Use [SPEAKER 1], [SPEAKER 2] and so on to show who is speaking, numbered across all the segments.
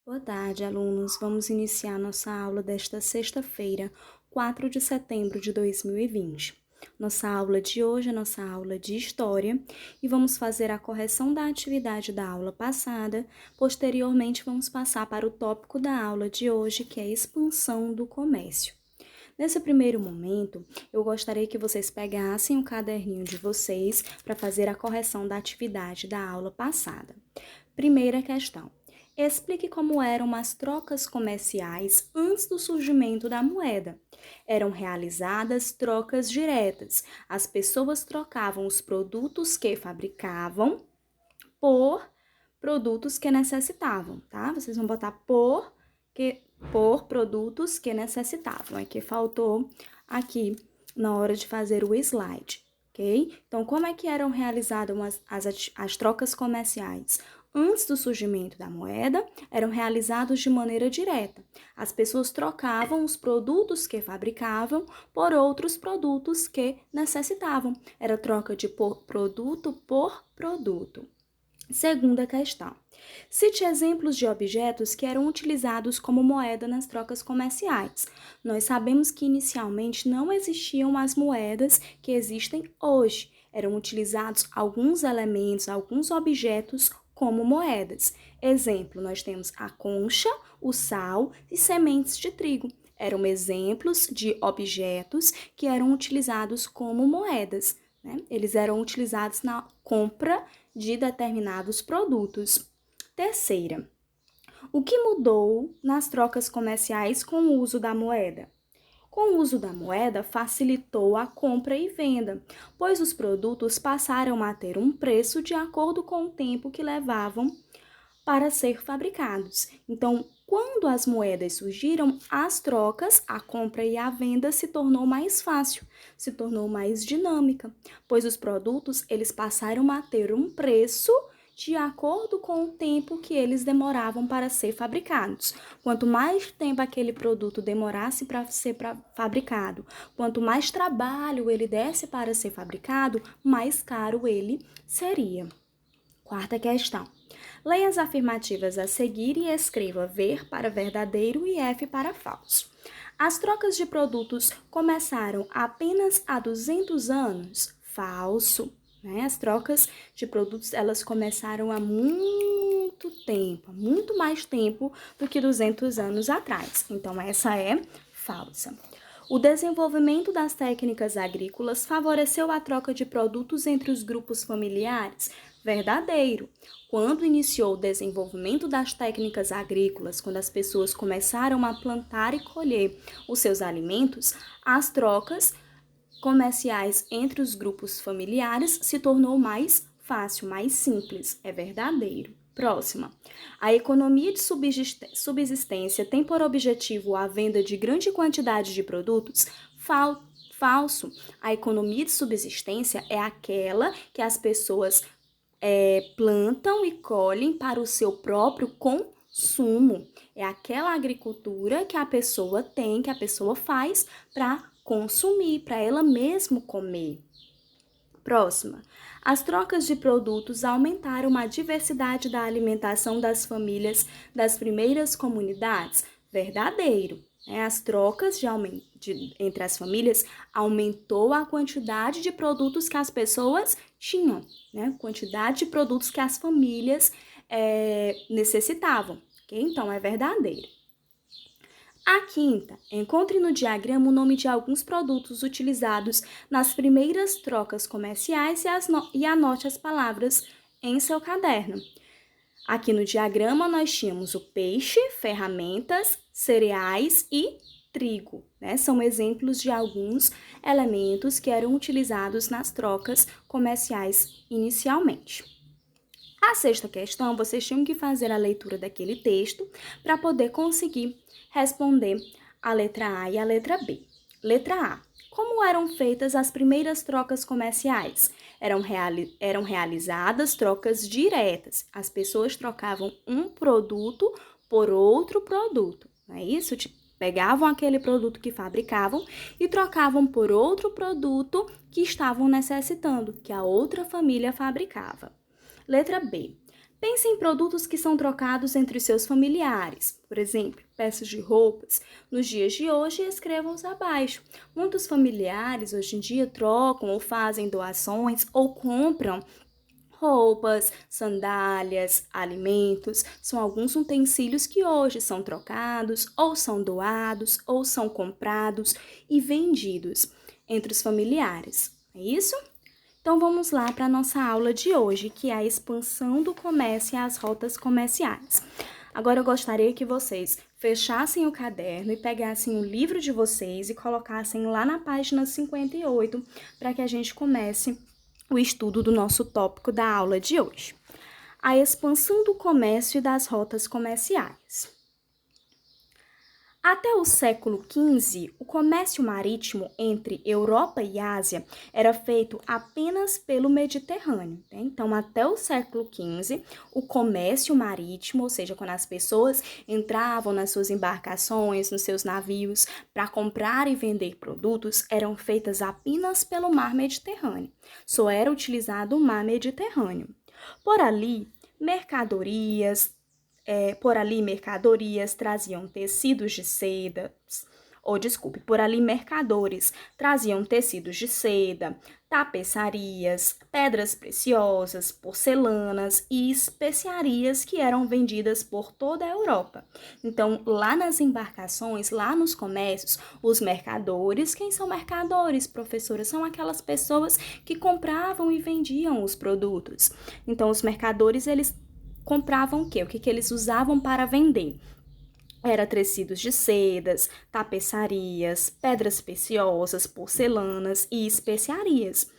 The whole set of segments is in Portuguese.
[SPEAKER 1] Boa tarde, alunos. Vamos iniciar nossa aula desta sexta-feira, 4 de setembro de 2020. Nossa aula de hoje é nossa aula de História e vamos fazer a correção da atividade da aula passada. Posteriormente, vamos passar para o tópico da aula de hoje, que é a expansão do comércio. Nesse primeiro momento, eu gostaria que vocês pegassem o caderninho de vocês para fazer a correção da atividade da aula passada. Primeira questão. Explique como eram as trocas comerciais antes do surgimento da moeda. Eram realizadas trocas diretas. As pessoas trocavam os produtos que fabricavam por produtos que necessitavam, tá? Vocês vão botar por produtos que necessitavam. É que faltou aqui na hora de fazer o slide, ok? Então, como é que eram realizadas as trocas comerciais? Antes do surgimento da moeda, eram realizados de maneira direta. As pessoas trocavam os produtos que fabricavam por outros produtos que necessitavam. Era troca de produto por produto. Segunda questão. Cite exemplos de objetos que eram utilizados como moeda nas trocas comerciais. Nós sabemos que inicialmente não existiam as moedas que existem hoje. Eram utilizados alguns elementos, alguns objetos como moedas. Exemplo, nós temos a concha, o sal e sementes de trigo. Eram exemplos de objetos que eram utilizados como moedas, né? Eles eram utilizados na compra de determinados produtos. Terceira, o que mudou nas trocas comerciais com o uso da moeda? Com o uso da moeda, facilitou a compra e venda, pois os produtos passaram a ter um preço de acordo com o tempo que levavam para ser fabricados. Então, quando as moedas surgiram, as trocas, a compra e a venda se tornou mais fácil, se tornou mais dinâmica, pois os produtos eles passaram a ter um preço de acordo com o tempo que eles demoravam para ser fabricados. Quanto mais tempo aquele produto demorasse para ser fabricado, quanto mais trabalho ele desse para ser fabricado, mais caro ele seria. Quarta questão. Leia as afirmativas a seguir e escreva ver para verdadeiro e F para falso. As trocas de produtos começaram apenas há 200 anos? Falso. As trocas de produtos elas começaram há muito tempo, muito mais tempo do que 200 anos atrás. Então, essa é falsa. O desenvolvimento das técnicas agrícolas favoreceu a troca de produtos entre os grupos familiares? Verdadeiro. Quando iniciou o desenvolvimento das técnicas agrícolas, quando as pessoas começaram a plantar e colher os seus alimentos, as trocas comerciais entre os grupos familiares se tornou mais fácil, mais simples. É verdadeiro. Próxima. A economia de subsistência tem por objetivo a venda de grande quantidade de produtos? Falso. A economia de subsistência é aquela que as pessoas plantam e colhem para o seu próprio consumo. É aquela agricultura que a pessoa tem, que a pessoa faz para consumir, para ela mesma comer. Próxima. As trocas de produtos aumentaram a diversidade da alimentação das famílias das primeiras comunidades? Verdadeiro. As trocas entre as famílias aumentou a quantidade de produtos que as pessoas tinham, quantidade de produtos que as famílias necessitavam. Okay? Então, é verdadeiro. A quinta, encontre no diagrama o nome de alguns produtos utilizados nas primeiras trocas comerciais e anote as palavras em seu caderno. Aqui no diagrama nós tínhamos o peixe, ferramentas, cereais e trigo, São exemplos de alguns elementos que eram utilizados nas trocas comerciais inicialmente. A sexta questão, vocês tinham que fazer a leitura daquele texto para poder conseguir responder a letra A e a letra B. Letra A. Como eram feitas as primeiras trocas comerciais? Eram realizadas trocas diretas. As pessoas trocavam um produto por outro produto. Não é isso? Pegavam aquele produto que fabricavam e trocavam por outro produto que estavam necessitando, que a outra família fabricava. Letra B. Pense em produtos que são trocados entre os seus familiares, por exemplo, peças de roupas. Nos dias de hoje, escrevam-os abaixo. Muitos familiares hoje em dia trocam ou fazem doações ou compram roupas, sandálias, alimentos, são alguns utensílios que hoje são trocados, ou são doados, ou são comprados e vendidos entre os familiares. É isso? Então vamos lá para a nossa aula de hoje, que é a expansão do comércio e as rotas comerciais. Agora eu gostaria que vocês fechassem o caderno e pegassem o livro de vocês e colocassem lá na página 58 para que a gente comece o estudo do nosso tópico da aula de hoje. A expansão do comércio e das rotas comerciais. Até o século XV, o comércio marítimo entre Europa e Ásia era feito apenas pelo Mediterrâneo. Né? Então, até o século XV, o comércio marítimo, ou seja, quando as pessoas entravam nas suas embarcações, nos seus navios, para comprar e vender produtos, eram feitas apenas pelo mar Mediterrâneo. Só era utilizado o mar Mediterrâneo. Por ali, mercadorias traziam tecidos de seda, mercadores traziam tecidos de seda, tapeçarias, pedras preciosas, porcelanas e especiarias que eram vendidas por toda a Europa. Então, lá nas embarcações, lá nos comércios, os mercadores, quem são mercadores, professora? São aquelas pessoas que compravam e vendiam os produtos. Então, os mercadores, eles compravam o quê? O que eles usavam para vender? Era tecidos de sedas, tapeçarias, pedras preciosas, porcelanas e especiarias.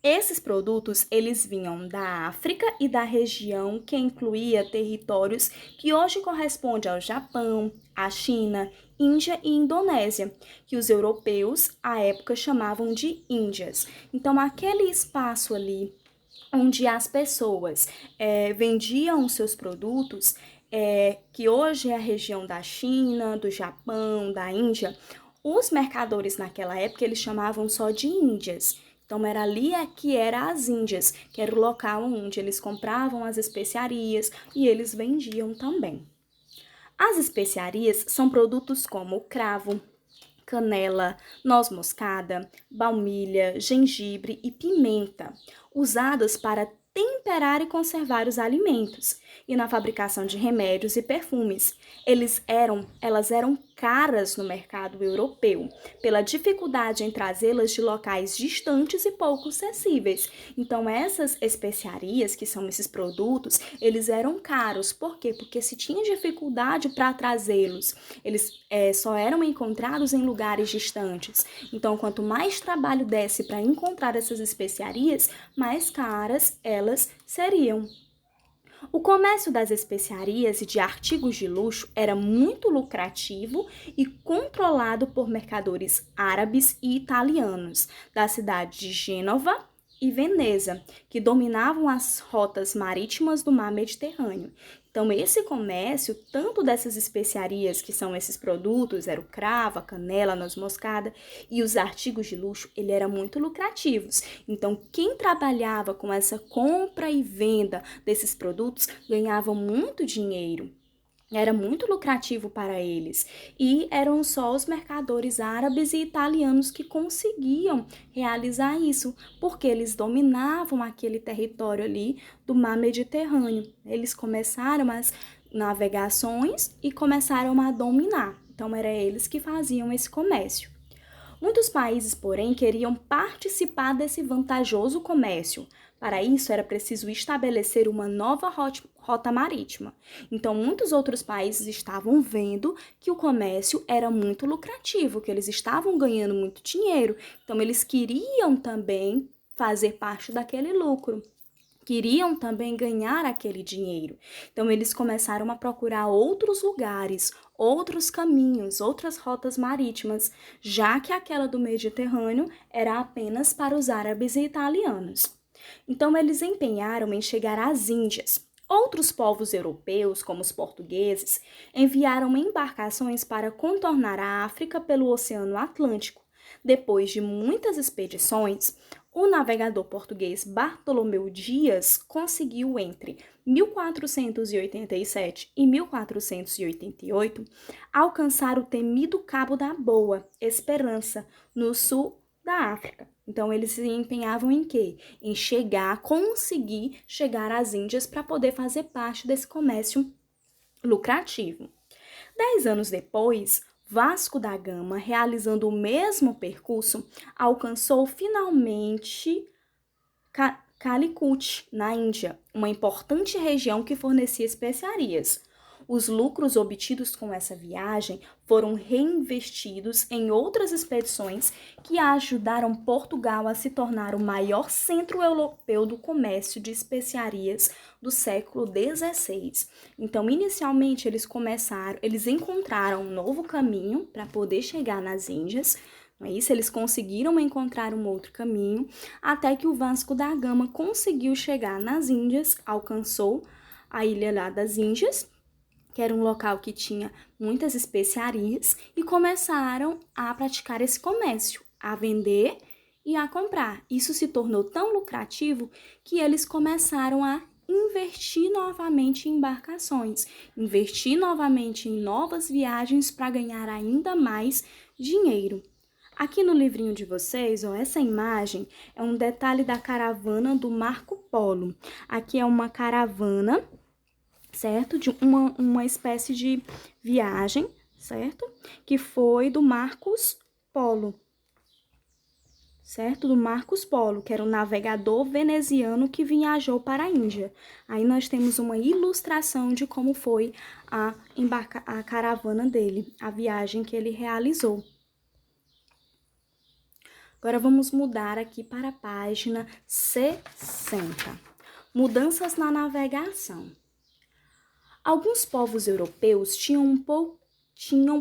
[SPEAKER 1] Esses produtos, eles vinham da África e da região que incluía territórios que hoje correspondem ao Japão, à China, Índia e Indonésia, que os europeus, à época, chamavam de Índias. Então, aquele espaço ali onde as pessoas vendiam os seus produtos, que hoje é a região da China, do Japão, da Índia, os mercadores naquela época eles chamavam só de Índias. Então era ali que era as Índias, que era o local onde eles compravam as especiarias e eles vendiam também. As especiarias são produtos como cravo, canela, noz moscada, baunilha, gengibre e pimenta, usadas para temperar e conservar os alimentos e na fabricação de remédios e perfumes. Elas eram caras no mercado europeu, pela dificuldade em trazê-las de locais distantes e pouco acessíveis. Então, essas especiarias, que são esses produtos, eles eram caros. Por quê? Porque se tinha dificuldade para trazê-los, eles só eram encontrados em lugares distantes. Então, quanto mais trabalho desse para encontrar essas especiarias, mais caras elas seriam. O comércio das especiarias e de artigos de luxo era muito lucrativo e controlado por mercadores árabes e italianos da cidade de Gênova e Veneza, que dominavam as rotas marítimas do mar Mediterrâneo. Então, esse comércio, tanto dessas especiarias, que são esses produtos, era o cravo, a canela, a noz moscada, e os artigos de luxo, ele era muito lucrativos. Então, quem trabalhava com essa compra e venda desses produtos ganhava muito dinheiro. Era muito lucrativo para eles e eram só os mercadores árabes e italianos que conseguiam realizar isso, porque eles dominavam aquele território ali do mar Mediterrâneo. Eles começaram as navegações e começaram a dominar. Então, eram eles que faziam esse comércio. Muitos países, porém, queriam participar desse vantajoso comércio. Para isso, era preciso estabelecer uma nova rota marítima. Então, muitos outros países estavam vendo que o comércio era muito lucrativo, que eles estavam ganhando muito dinheiro. Então, eles queriam também fazer parte daquele lucro. Queriam também ganhar aquele dinheiro. Então, eles começaram a procurar outros lugares, outros caminhos, outras rotas marítimas, já que aquela do Mediterrâneo era apenas para os árabes e italianos. Então, eles empenharam em chegar às Índias. Outros povos europeus, como os portugueses, enviaram embarcações para contornar a África pelo Oceano Atlântico. Depois de muitas expedições, O navegador português Bartolomeu Dias conseguiu, entre 1487 e 1488, alcançar o temido Cabo da Boa Esperança, no sul da África. Então, eles se empenhavam em quê? Em conseguir chegar às Índias para poder fazer parte desse comércio lucrativo. 10 anos depois, Vasco da Gama, realizando o mesmo percurso, alcançou finalmente Calicut, na Índia, uma importante região que fornecia especiarias. Os lucros obtidos com essa viagem foram reinvestidos em outras expedições que ajudaram Portugal a se tornar o maior centro europeu do comércio de especiarias do século XVI. Então, inicialmente, eles encontraram um novo caminho para poder chegar nas Índias. Não é isso? Eles conseguiram encontrar um outro caminho, até que o Vasco da Gama conseguiu chegar nas Índias, alcançou a ilha lá das Índias, que era um local que tinha muitas especiarias, e começaram a praticar esse comércio, a vender e a comprar. Isso se tornou tão lucrativo que eles começaram a investir novamente em embarcações, investir novamente em novas viagens para ganhar ainda mais dinheiro. Aqui no livrinho de vocês, essa imagem é um detalhe da caravana do Marco Polo. Aqui é uma caravana, certo? De uma espécie de viagem, certo? Que foi do Marcos Polo, certo? Do Marcos Polo, que era um navegador veneziano que viajou para a Índia. Aí nós temos uma ilustração de como foi a caravana dele, a viagem que ele realizou. Agora vamos mudar aqui para a página 60. Mudanças na navegação. Alguns povos europeus tinham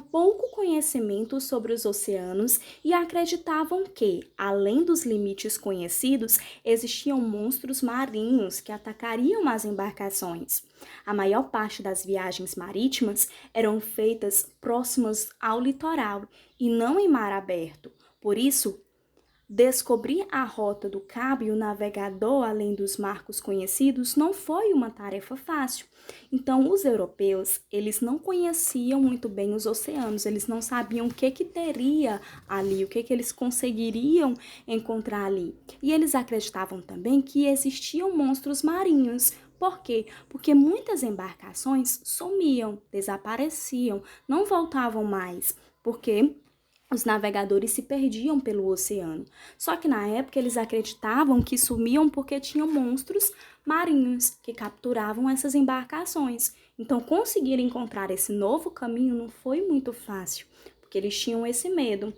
[SPEAKER 1] pouco conhecimento sobre os oceanos e acreditavam que, além dos limites conhecidos, existiam monstros marinhos que atacariam as embarcações. A maior parte das viagens marítimas eram feitas próximas ao litoral e não em mar aberto. Por isso, descobrir a rota do cabo e o navegador, além dos marcos conhecidos, não foi uma tarefa fácil. Então, os europeus, eles não conheciam muito bem os oceanos, eles não sabiam o que teria ali, o que eles conseguiriam encontrar ali. E eles acreditavam também que existiam monstros marinhos. Por quê? Porque muitas embarcações sumiam, desapareciam, não voltavam mais, porque os navegadores se perdiam pelo oceano. Só que na época eles acreditavam que sumiam porque tinham monstros marinhos que capturavam essas embarcações. Então, conseguir encontrar esse novo caminho não foi muito fácil, porque eles tinham esse medo.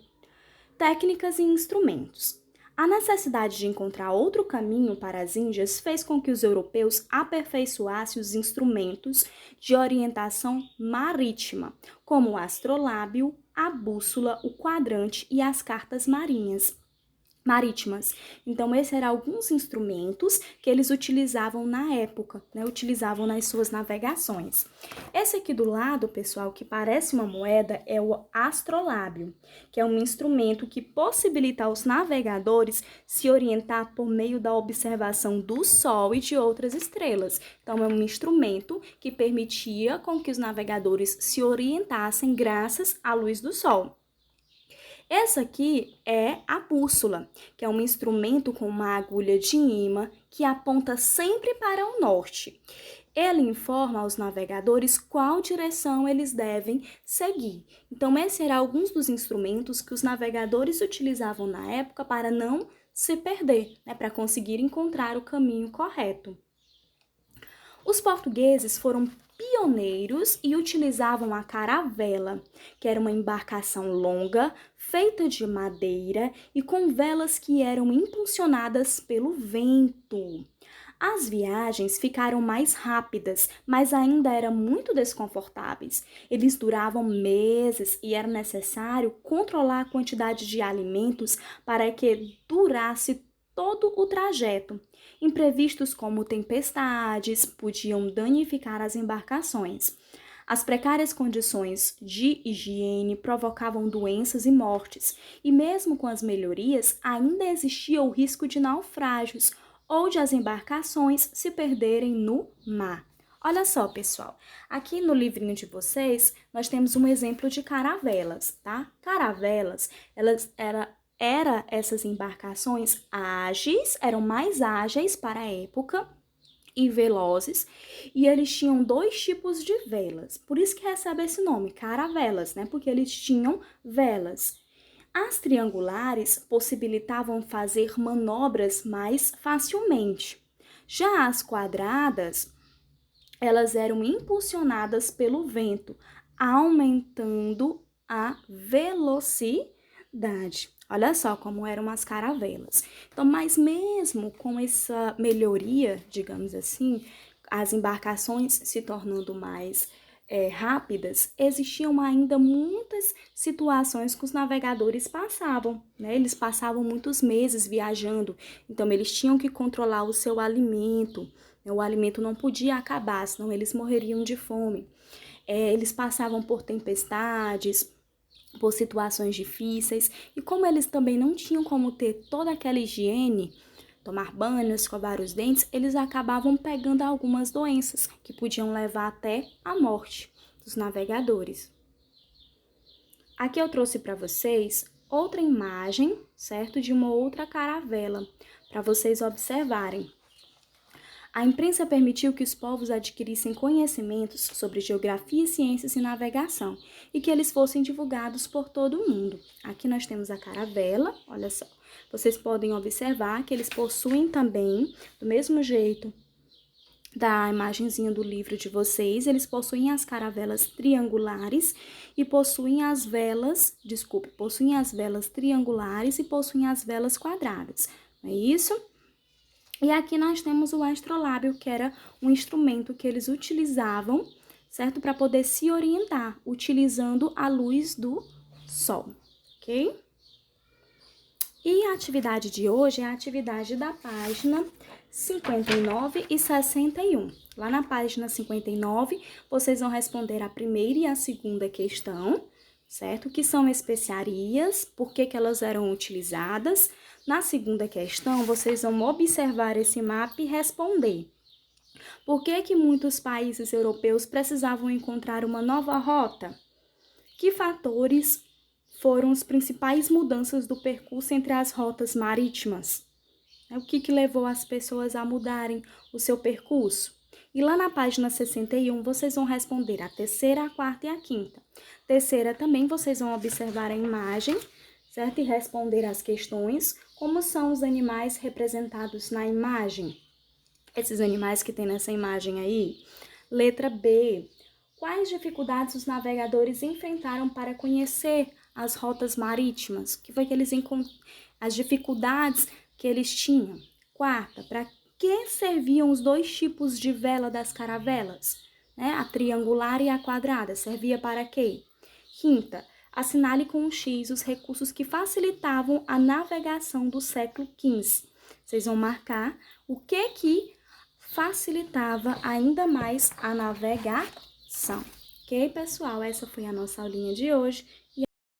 [SPEAKER 1] Técnicas e instrumentos. A necessidade de encontrar outro caminho para as Índias fez com que os europeus aperfeiçoassem os instrumentos de orientação marítima, como o astrolábio, a bússola, o quadrante e as cartas marítimas. Então, esses eram alguns instrumentos que eles utilizavam na época, utilizavam nas suas navegações. Esse aqui do lado, pessoal, que parece uma moeda, é o astrolábio, que é um instrumento que possibilita aos navegadores se orientar por meio da observação do Sol e de outras estrelas. Então, é um instrumento que permitia com que os navegadores se orientassem graças à luz do Sol. Essa aqui é a bússola, que é um instrumento com uma agulha de ímã que aponta sempre para o norte. Ele informa aos navegadores qual direção eles devem seguir. Então, esses eram alguns dos instrumentos que os navegadores utilizavam na época para não se perder, para conseguir encontrar o caminho correto. Os portugueses foram pioneiros e utilizavam a caravela, que era uma embarcação longa, feita de madeira e com velas que eram impulsionadas pelo vento. As viagens ficaram mais rápidas, mas ainda eram muito desconfortáveis. Eles duravam meses e era necessário controlar a quantidade de alimentos para que durasse todo o trajeto. Imprevistos como tempestades podiam danificar as embarcações. As precárias condições de higiene provocavam doenças e mortes, e mesmo com as melhorias, ainda existia o risco de naufrágios ou de as embarcações se perderem no mar. Olha só, pessoal, aqui no livrinho de vocês, nós temos um exemplo de caravelas, tá? Caravelas, eram essas embarcações ágeis, eram mais ágeis para a época, e velozes, e eles tinham 2 tipos de velas. Por isso que recebe esse nome, caravelas, né? Porque eles tinham velas. As triangulares possibilitavam fazer manobras mais facilmente. Já as quadradas, elas eram impulsionadas pelo vento, aumentando a velocidade. Olha só como eram as caravelas. Então, mas mesmo com essa melhoria, digamos assim, as embarcações se tornando mais rápidas, existiam ainda muitas situações que os navegadores passavam, né? Eles passavam muitos meses viajando, então eles tinham que controlar o seu alimento, né? O alimento não podia acabar, senão eles morreriam de fome. Eles passavam por tempestades, por situações difíceis, e como eles também não tinham como ter toda aquela higiene, tomar banho, escovar os dentes, eles acabavam pegando algumas doenças que podiam levar até a morte dos navegadores. Aqui eu trouxe para vocês outra imagem, certo? De uma outra caravela, para vocês observarem. A imprensa permitiu que os povos adquirissem conhecimentos sobre geografia, ciências e navegação e que eles fossem divulgados por todo o mundo. Aqui nós temos a caravela, olha só. Vocês podem observar que eles possuem também, do mesmo jeito da imagenzinha do livro de vocês, eles possuem as caravelas triangulares e possuem as velas triangulares e possuem as velas quadradas. Não é isso? E aqui nós temos o astrolábio, que era um instrumento que eles utilizavam, certo? Para poder se orientar, utilizando a luz do sol, ok? E a atividade de hoje é a atividade da página 59 e 61. Lá na página 59, vocês vão responder a primeira e a segunda questão, certo? Que são especiarias, por que elas eram utilizadas. Na segunda questão, vocês vão observar esse mapa e responder. Por que muitos países europeus precisavam encontrar uma nova rota? Que fatores foram as principais mudanças do percurso entre as rotas marítimas? O que levou as pessoas a mudarem o seu percurso? E lá na página 61, vocês vão responder a terceira, a quarta e a quinta. Terceira também, vocês vão observar a imagem, certo? E responder as questões. Como são os animais representados na imagem? Esses animais que tem nessa imagem aí. Letra B. Quais dificuldades os navegadores enfrentaram para conhecer as rotas marítimas? Que foi que eles as dificuldades que eles tinham? Quarta, para que serviam os 2 tipos de vela das caravelas? Né? A triangular e a quadrada. Servia para quê? Quinta, assinale com um X os recursos que facilitavam a navegação do século XV. Vocês vão marcar o que facilitava ainda mais a navegação. Ok, pessoal? Essa foi a nossa aulinha de hoje.